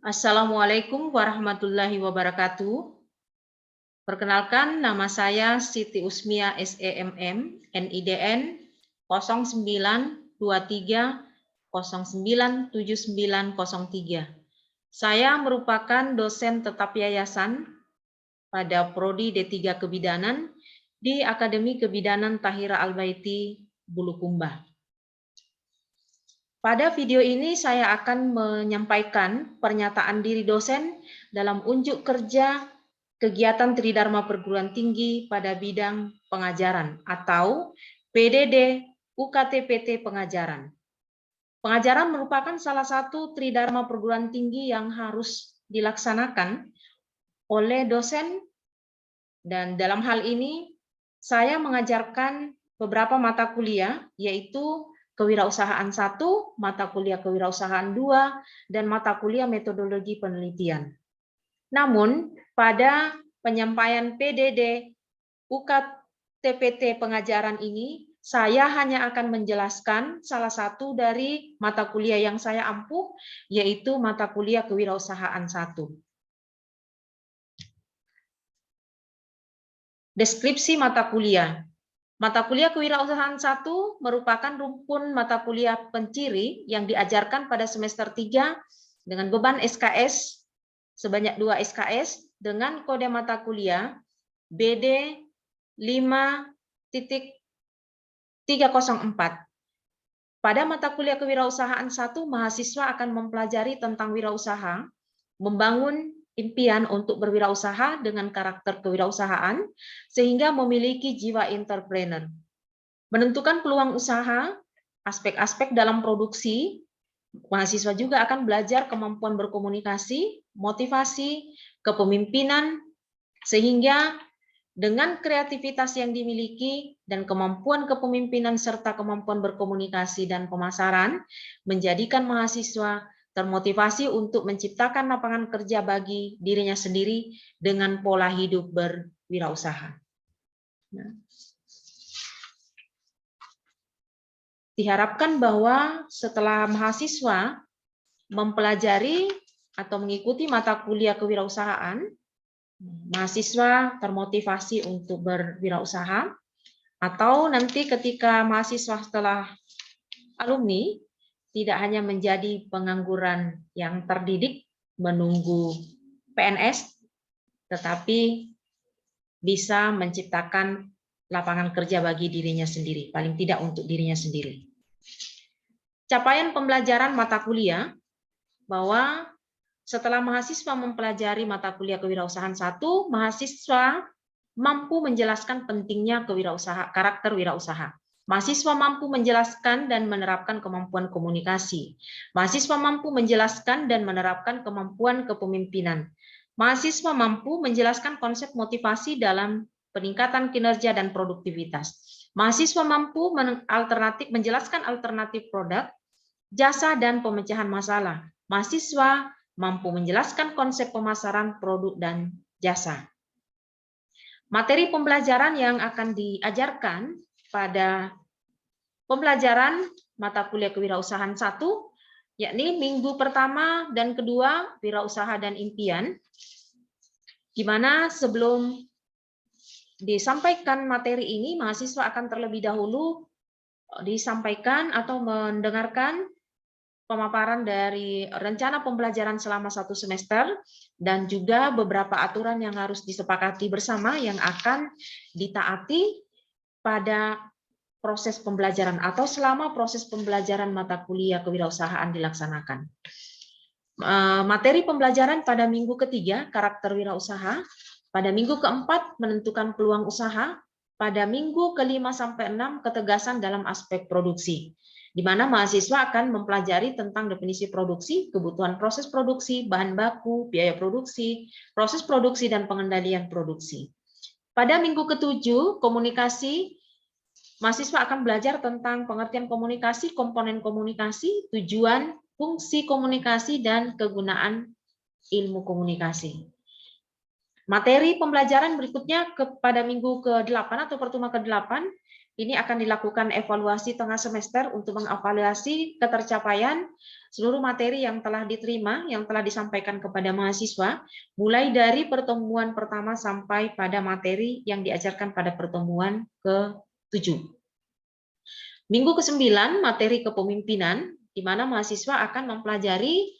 Assalamualaikum warahmatullahi wabarakatuh. Perkenalkan, nama saya Siti Usmia SEMM, NIDN 0923097903. Saya merupakan dosen tetap yayasan pada Prodi D3 Kebidanan di Akademi Kebidanan Tahira Albaiti, Bulukumba. Pada video ini saya akan menyampaikan pernyataan diri dosen dalam unjuk kerja kegiatan Tridharma Perguruan Tinggi pada bidang pengajaran atau PDD UKT-PT Pengajaran. Pengajaran merupakan salah satu Tridharma Perguruan Tinggi yang harus dilaksanakan oleh dosen, dan dalam hal ini saya mengajarkan beberapa mata kuliah, yaitu Kewirausahaan 1, mata kuliah Kewirausahaan 2, dan mata kuliah Metodologi Penelitian. Namun, pada penyampaian PDD UKT-PT Pengajaran ini, saya hanya akan menjelaskan salah satu dari mata kuliah yang saya ampuh, yaitu mata kuliah Kewirausahaan 1. Deskripsi mata kuliah. Mata kuliah Kewirausahaan 1 merupakan rumpun mata kuliah penciri yang diajarkan pada semester 3 dengan beban SKS sebanyak 2 SKS dengan kode mata kuliah BD 5.304. Pada mata kuliah Kewirausahaan 1, mahasiswa akan mempelajari tentang wirausaha, membangun impian untuk berwirausaha dengan karakter kewirausahaan, sehingga memiliki jiwa entrepreneur. Menentukan peluang usaha, aspek-aspek dalam produksi, mahasiswa juga akan belajar kemampuan berkomunikasi, motivasi, kepemimpinan, sehingga dengan kreativitas yang dimiliki dan kemampuan kepemimpinan serta kemampuan berkomunikasi dan pemasaran, menjadikan mahasiswa termotivasi untuk menciptakan lapangan kerja bagi dirinya sendiri dengan pola hidup berwirausaha. Nah, diharapkan bahwa setelah mahasiswa mempelajari atau mengikuti mata kuliah kewirausahaan, mahasiswa termotivasi untuk berwirausaha, atau nanti ketika mahasiswa setelah alumni tidak hanya menjadi pengangguran yang terdidik menunggu PNS, tetapi bisa menciptakan lapangan kerja bagi dirinya sendiri, paling tidak untuk dirinya sendiri. Capaian pembelajaran mata kuliah, bahwa setelah mahasiswa mempelajari mata kuliah Kewirausahaan 1, mahasiswa mampu menjelaskan pentingnya karakter wirausaha. Mahasiswa mampu menjelaskan dan menerapkan kemampuan komunikasi. Mahasiswa mampu menjelaskan dan menerapkan kemampuan kepemimpinan. Mahasiswa mampu menjelaskan konsep motivasi dalam peningkatan kinerja dan produktivitas. Mahasiswa mampu menjelaskan alternatif produk, jasa, dan pemecahan masalah. Mahasiswa mampu menjelaskan konsep pemasaran produk dan jasa. Materi pembelajaran yang akan diajarkan pada pembelajaran mata kuliah Kewirausahaan 1, yakni minggu pertama dan kedua, wirausaha dan impian, di mana sebelum disampaikan materi ini, mahasiswa akan terlebih dahulu disampaikan atau mendengarkan pemaparan dari rencana pembelajaran selama 1 semester dan juga beberapa aturan yang harus disepakati bersama yang akan ditaati pada proses pembelajaran atau selama proses pembelajaran mata kuliah kewirausahaan dilaksanakan. Materi pembelajaran pada minggu ketiga, karakter wirausaha, pada minggu keempat, menentukan peluang usaha, pada minggu kelima sampai 6, ketegasan dalam aspek produksi, di mana mahasiswa akan mempelajari tentang definisi produksi, kebutuhan proses produksi, bahan baku, biaya produksi, proses produksi, dan pengendalian produksi. Pada minggu ke-7, komunikasi, mahasiswa akan belajar tentang pengertian komunikasi, komponen komunikasi, tujuan, fungsi komunikasi, dan kegunaan ilmu komunikasi. Materi pembelajaran berikutnya pada minggu ke-8 atau pertemuan ke-8, ini akan dilakukan evaluasi tengah semester untuk mengevaluasi ketercapaian seluruh materi yang telah diterima, yang telah disampaikan kepada mahasiswa, mulai dari pertemuan pertama sampai pada materi yang diajarkan pada pertemuan ke-7. Minggu ke-9, materi kepemimpinan, di mana mahasiswa akan mempelajari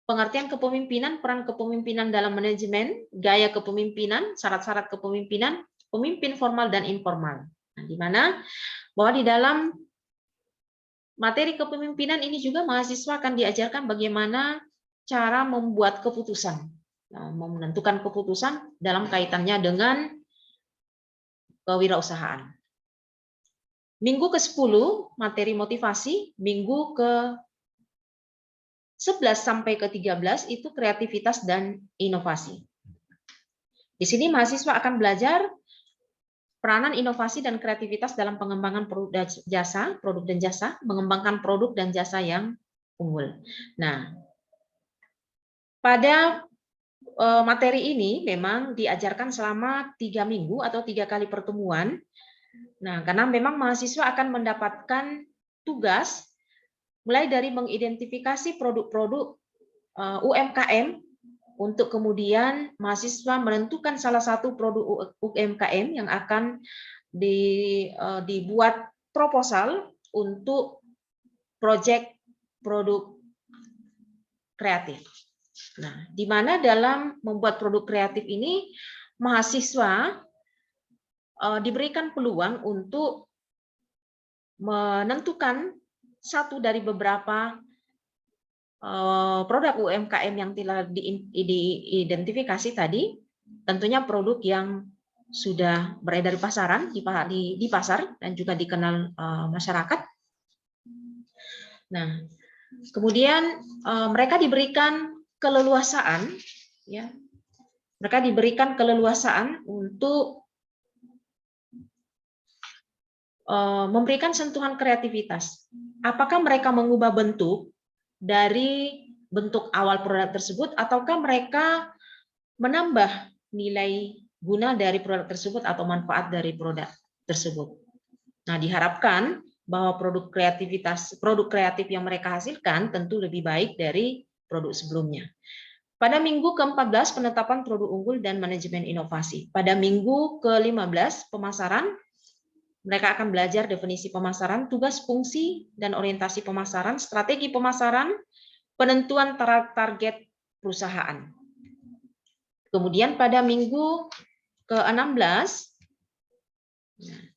pengertian kepemimpinan, peran kepemimpinan dalam manajemen, gaya kepemimpinan, syarat-syarat kepemimpinan, pemimpin formal dan informal. Nah, di mana bahwa di dalam materi kepemimpinan ini juga mahasiswa akan diajarkan bagaimana cara membuat keputusan, menentukan keputusan dalam kaitannya dengan kewirausahaan. Minggu ke-10, materi motivasi, minggu ke-11 sampai ke-13 itu kreativitas dan inovasi. Di sini mahasiswa akan belajar peranan inovasi dan kreativitas dalam pengembangan produk dan jasa, mengembangkan produk dan jasa yang unggul. Nah, pada materi ini memang diajarkan selama 3 minggu atau 3 kali pertemuan. Nah, karena memang mahasiswa akan mendapatkan tugas mulai dari mengidentifikasi produk-produk UMKM untuk kemudian mahasiswa menentukan salah satu produk UMKM yang akan dibuat proposal untuk proyek produk kreatif. Nah, di mana dalam membuat produk kreatif ini mahasiswa diberikan peluang untuk menentukan satu dari beberapa produk UMKM yang telah diidentifikasi tadi, tentunya produk yang sudah beredar di pasaran, di pasar dan juga dikenal masyarakat. Nah, kemudian mereka diberikan keleluasaan, ya, mereka diberikan keleluasaan untuk memberikan sentuhan kreativitas. Apakah mereka mengubah bentuk dari bentuk awal produk tersebut, ataukah mereka menambah nilai guna dari produk tersebut atau manfaat dari produk tersebut. Nah, diharapkan bahwa produk kreatif yang mereka hasilkan tentu lebih baik dari produk sebelumnya. Pada minggu ke-14, penetapan produk unggul dan manajemen inovasi. Pada minggu ke-15, pemasaran. Mereka akan belajar definisi pemasaran, tugas, fungsi, dan orientasi pemasaran, strategi pemasaran, penentuan target perusahaan. Kemudian pada minggu ke-16,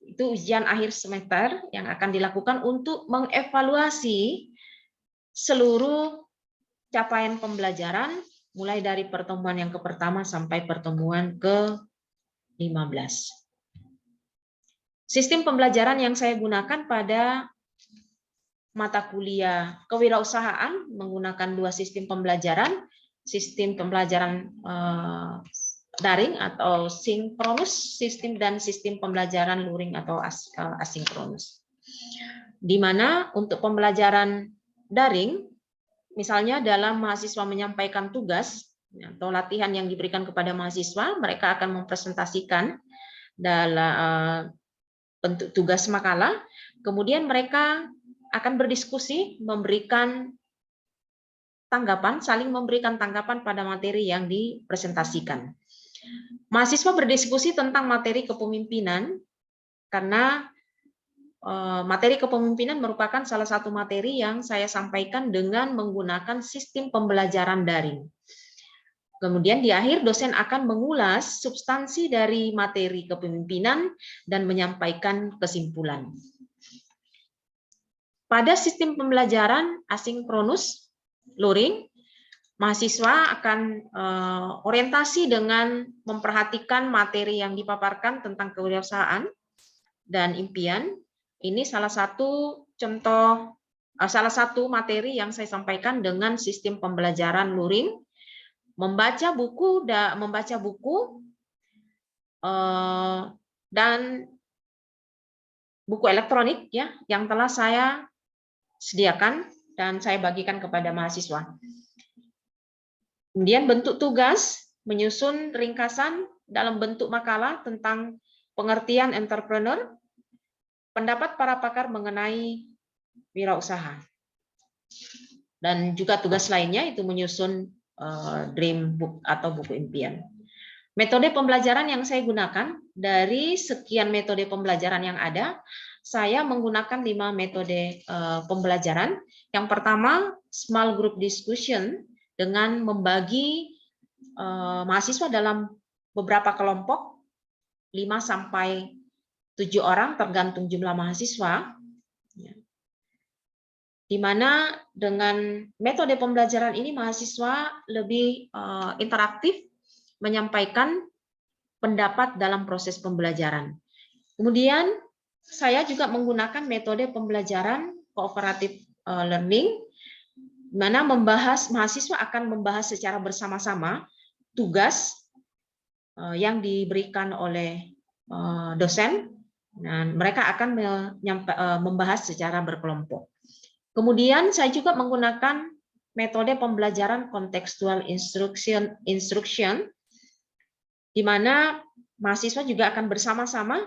itu ujian akhir semester yang akan dilakukan untuk mengevaluasi seluruh capaian pembelajaran, mulai dari pertemuan yang pertama sampai pertemuan ke-15. Sistem pembelajaran yang saya gunakan pada mata kuliah kewirausahaan menggunakan 2 sistem pembelajaran daring atau sinkronus, dan sistem pembelajaran luring atau asinkronus. Di mana untuk pembelajaran daring, misalnya dalam mahasiswa menyampaikan tugas atau latihan yang diberikan kepada mahasiswa, mereka akan mempresentasikan dalam bentuk tugas makalah, kemudian mereka akan berdiskusi, memberikan tanggapan, saling memberikan tanggapan pada materi yang dipresentasikan. Mahasiswa berdiskusi tentang materi kepemimpinan, karena materi kepemimpinan merupakan salah satu materi yang saya sampaikan dengan menggunakan sistem pembelajaran daring. Kemudian di akhir dosen akan mengulas substansi dari materi kepemimpinan dan menyampaikan kesimpulan. Pada sistem pembelajaran asinkronus luring, mahasiswa akan orientasi dengan memperhatikan materi yang dipaparkan tentang kewirausahaan dan impian. Ini salah satu contoh, salah satu materi yang saya sampaikan dengan sistem pembelajaran luring. Membaca buku dan buku elektronik ya yang telah saya sediakan dan saya bagikan kepada mahasiswa. Kemudian bentuk tugas menyusun ringkasan dalam bentuk makalah tentang pengertian entrepreneur, pendapat para pakar mengenai wirausaha. Dan juga tugas lainnya itu menyusun dream book atau buku impian. Metode pembelajaran yang saya gunakan dari sekian metode pembelajaran yang ada, saya menggunakan 5 metode pembelajaran. Yang pertama, small group discussion dengan membagi mahasiswa dalam beberapa kelompok 5 sampai 7 orang tergantung jumlah mahasiswa. Di mana dengan metode pembelajaran ini mahasiswa lebih interaktif menyampaikan pendapat dalam proses pembelajaran. Kemudian saya juga menggunakan metode pembelajaran cooperative learning, di mana mahasiswa akan membahas secara bersama-sama tugas yang diberikan oleh dosen, dan mereka akan membahas secara berkelompok. Kemudian saya juga menggunakan metode pembelajaran contextual instruction, di mana mahasiswa juga akan bersama-sama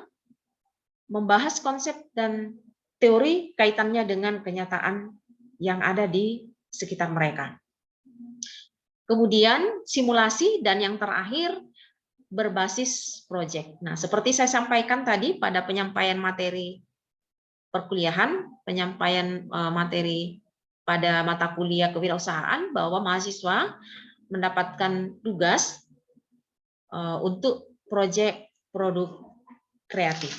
membahas konsep dan teori kaitannya dengan kenyataan yang ada di sekitar mereka. Kemudian simulasi dan yang terakhir berbasis proyek. Nah, seperti saya sampaikan tadi pada penyampaian materi perkuliahan, penyampaian materi pada mata kuliah kewirausahaan, bahwa mahasiswa mendapatkan tugas untuk proyek produk kreatif.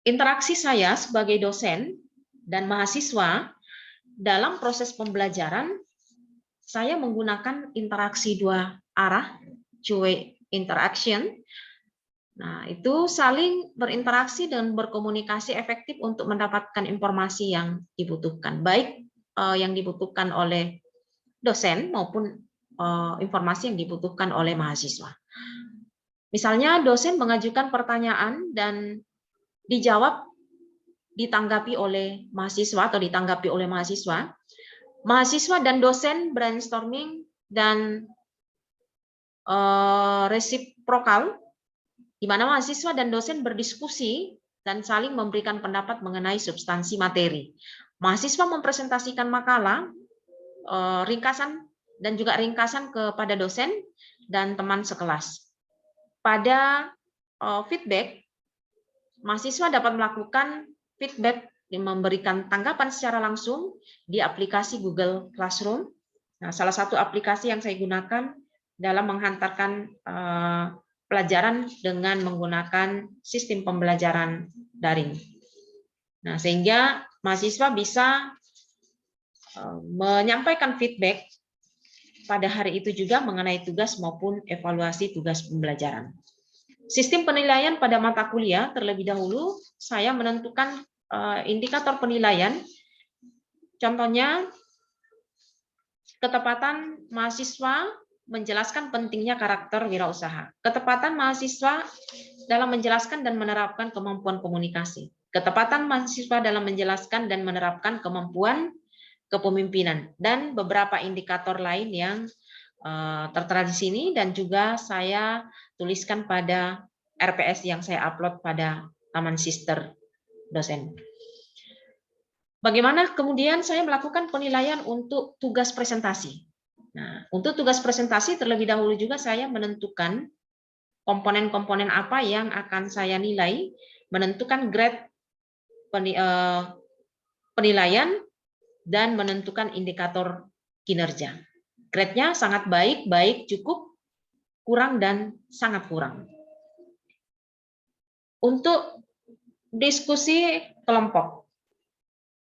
Interaksi saya sebagai dosen dan mahasiswa dalam proses pembelajaran, saya menggunakan interaksi 2 arah, two-way interaction. Nah, itu saling berinteraksi dan berkomunikasi efektif untuk mendapatkan informasi yang dibutuhkan, baik yang dibutuhkan oleh dosen maupun informasi yang dibutuhkan oleh mahasiswa. Misalnya dosen mengajukan pertanyaan dan dijawab, ditanggapi oleh mahasiswa atau ditanggapi oleh mahasiswa. Mahasiswa dan dosen brainstorming dan resiprokal, di mana mahasiswa dan dosen berdiskusi dan saling memberikan pendapat mengenai substansi materi. Mahasiswa mempresentasikan makalah, ringkasan dan juga ringkasan kepada dosen dan teman sekelas. Pada feedback, mahasiswa dapat melakukan feedback yang memberikan tanggapan secara langsung di aplikasi Google Classroom. Nah, salah satu aplikasi yang saya gunakan dalam menghantarkan pelajaran dengan menggunakan sistem pembelajaran daring. Nah, sehingga mahasiswa bisa menyampaikan feedback pada hari itu juga mengenai tugas maupun evaluasi tugas pembelajaran. Sistem penilaian pada mata kuliah, terlebih dahulu saya menentukan indikator penilaian. Contohnya, ketepatan mahasiswa menjelaskan pentingnya karakter wirausaha. Ketepatan mahasiswa dalam menjelaskan dan menerapkan kemampuan komunikasi. Ketepatan mahasiswa dalam menjelaskan dan menerapkan kemampuan kepemimpinan. Dan beberapa indikator lain yang tertera di sini dan juga saya tuliskan pada RPS yang saya upload pada Taman Sister dosen. Bagaimana kemudian saya melakukan penilaian untuk tugas presentasi. Nah, untuk tugas presentasi terlebih dahulu juga saya menentukan komponen-komponen apa yang akan saya nilai, menentukan grade penilaian, dan menentukan indikator kinerja. Grade-nya sangat baik, baik, cukup, kurang, dan sangat kurang. Untuk diskusi kelompok,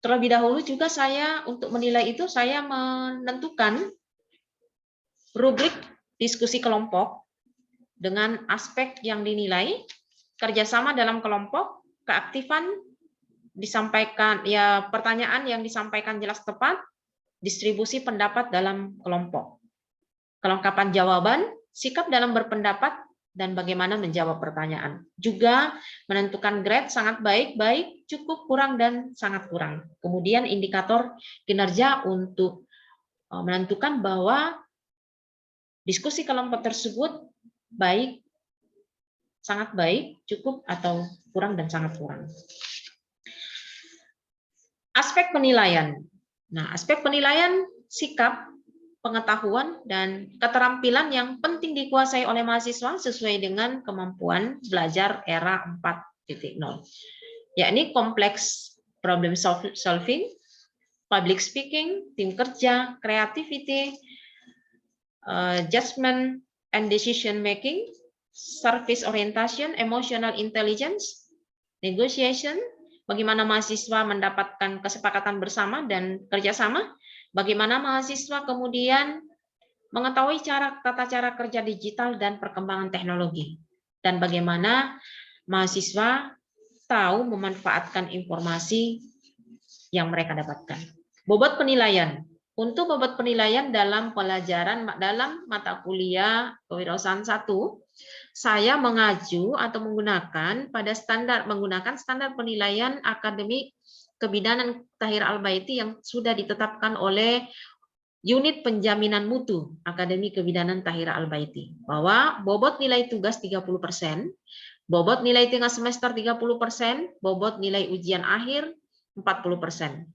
terlebih dahulu juga saya untuk menilai itu saya menentukan rubrik diskusi kelompok dengan aspek yang dinilai, kerjasama dalam kelompok, keaktifan disampaikan, ya pertanyaan yang disampaikan jelas tepat, distribusi pendapat dalam kelompok, kelengkapan jawaban, sikap dalam berpendapat, dan bagaimana menjawab pertanyaan. Juga menentukan grade sangat baik, baik, cukup, kurang, dan sangat kurang. Kemudian indikator kinerja untuk menentukan bahwa diskusi kelompok tersebut baik, sangat baik, cukup, atau kurang, dan sangat kurang. Aspek penilaian. Nah, aspek penilaian sikap, pengetahuan, dan keterampilan yang penting dikuasai oleh mahasiswa sesuai dengan kemampuan belajar era 4.0, yakni kompleks problem solving, public speaking, tim kerja, creativity, judgment and decision making, service orientation, emotional intelligence, negotiation, bagaimana mahasiswa mendapatkan kesepakatan bersama dan kerjasama, bagaimana mahasiswa kemudian mengetahui tata cara kerja digital dan perkembangan teknologi, dan bagaimana mahasiswa tahu memanfaatkan informasi yang mereka dapatkan. Bobot penilaian. Untuk bobot penilaian dalam pelajaran dalam mata kuliah kewirausahaan 1, saya mengacu atau menggunakan standar penilaian akademik kebidanan Tahir Al-Baiti yang sudah ditetapkan oleh Unit Penjaminan Mutu Akademi Kebidanan Tahir Al-Baiti, bahwa bobot nilai tugas 30%, bobot nilai tengah semester 30%, bobot nilai ujian akhir 40%.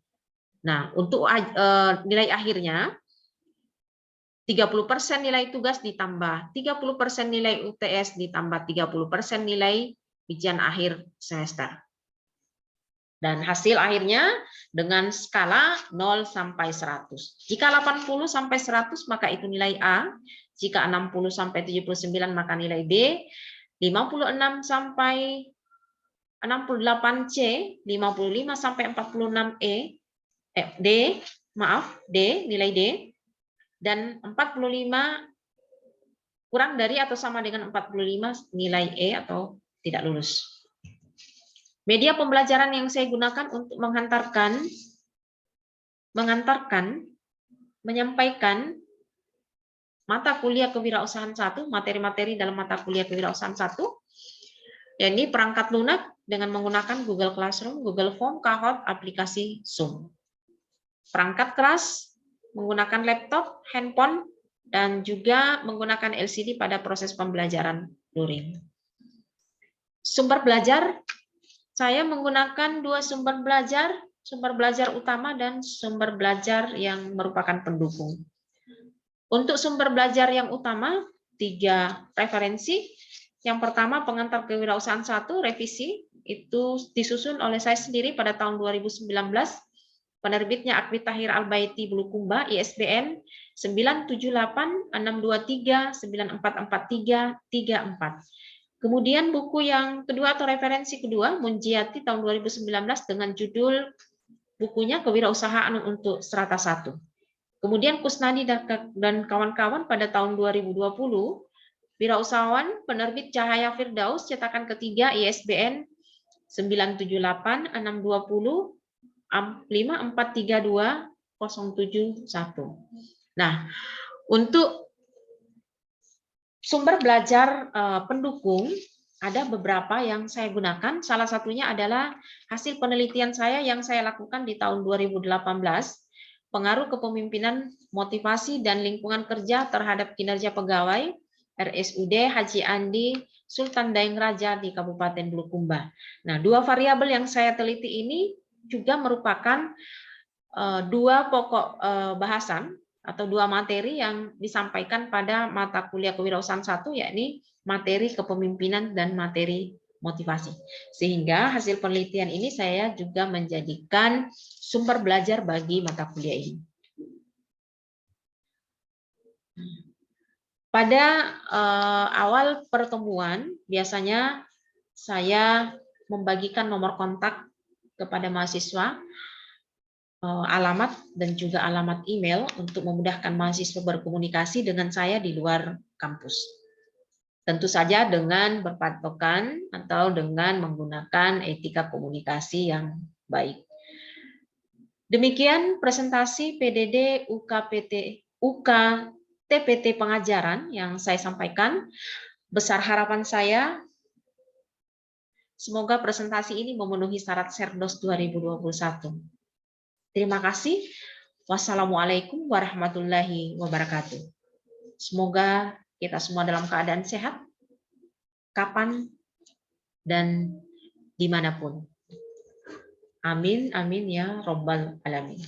Nah, untuk nilai akhirnya 30% nilai tugas ditambah 30% nilai UTS ditambah 30% nilai ujian akhir semester. Dan hasil akhirnya dengan skala 0 sampai 100. Jika 80 sampai 100 maka itu nilai A, jika 60 sampai 79 maka nilai B, 56 sampai 68 C, 55 sampai 46 D, nilai D, dan 45 kurang dari atau sama dengan 45 nilai E atau tidak lulus. Media pembelajaran yang saya gunakan untuk menyampaikan mata kuliah kewirausahaan 1, materi-materi dalam mata kuliah kewirausahaan 1, yakni perangkat lunak dengan menggunakan Google Classroom, Google Form, Kahoot, aplikasi Zoom. Perangkat keras menggunakan laptop, handphone, dan juga menggunakan LCD pada proses pembelajaran luring. Sumber belajar, saya menggunakan 2 sumber belajar utama dan sumber belajar yang merupakan pendukung. Untuk sumber belajar yang utama, 3 referensi. Yang pertama, Pengantar Kewirausahaan 1, revisi, itu disusun oleh saya sendiri pada tahun 2019. Penerbitnya Akwi Tahir Al-Baiti Bulukumba, ISBN 978-623-9443-34. Kemudian buku yang kedua atau referensi kedua, Munjiati tahun 2019 dengan judul bukunya Kewirausahaan untuk Strata 1. Kemudian Kusnadi dan kawan-kawan pada tahun 2020, Wirausahawan penerbit Cahaya Firdaus, cetakan ketiga, ISBN 978-620 5432-071. Nah, untuk sumber belajar pendukung ada beberapa yang saya gunakan. Salah satunya adalah hasil penelitian saya yang saya lakukan di tahun 2018, pengaruh kepemimpinan, motivasi, dan lingkungan kerja terhadap kinerja pegawai RSUD Haji Andi Sultan Daeng Raja di Kabupaten Bulukumba. Nah, 2 variabel yang saya teliti ini juga merupakan 2 pokok bahasan atau 2 materi yang disampaikan pada mata kuliah kewirausahaan 1, yakni materi kepemimpinan dan materi motivasi. Sehingga hasil penelitian ini saya juga menjadikan sumber belajar bagi mata kuliah ini. Pada awal pertemuan biasanya saya membagikan nomor kontak kepada mahasiswa, alamat dan juga alamat email untuk memudahkan mahasiswa berkomunikasi dengan saya di luar kampus. Tentu saja dengan berpatokan atau dengan menggunakan etika komunikasi yang baik. Demikian presentasi PDD UKTPT pengajaran yang saya sampaikan. Besar harapan saya, semoga presentasi ini memenuhi syarat Serdos 2021. Terima kasih. Wassalamualaikum warahmatullahi wabarakatuh. Semoga kita semua dalam keadaan sehat, kapan dan dimanapun. Amin, amin ya Rabbal Alamin.